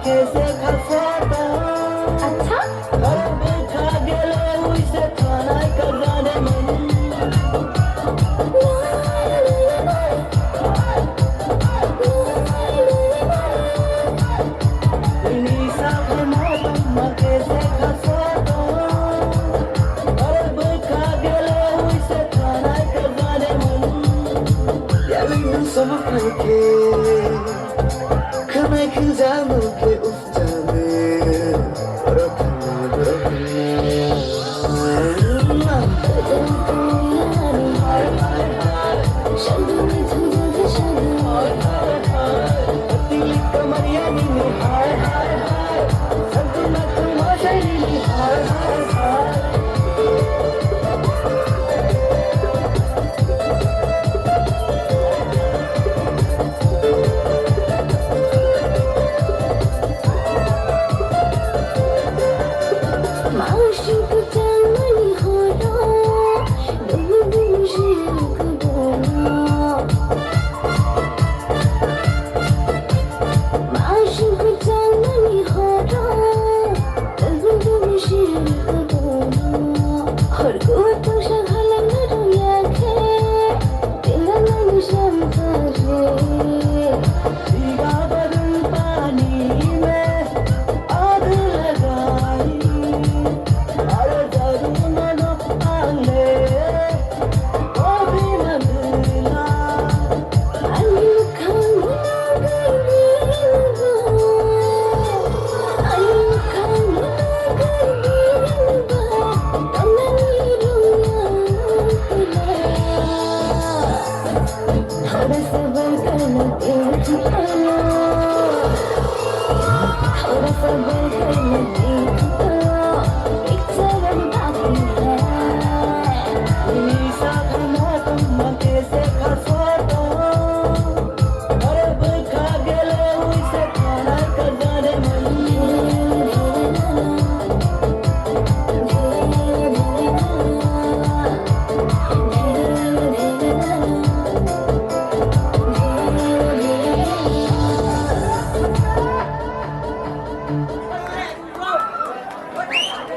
कैसे खसाता अच्छा घर बैठा गेले उइसे खाना कराने मन निशा भरमा कैसे खसाता घर बैठा गेले उइसे खाना कराने मन यार सब करके Come on, cause I'm okay with time. Hi, hi, hi.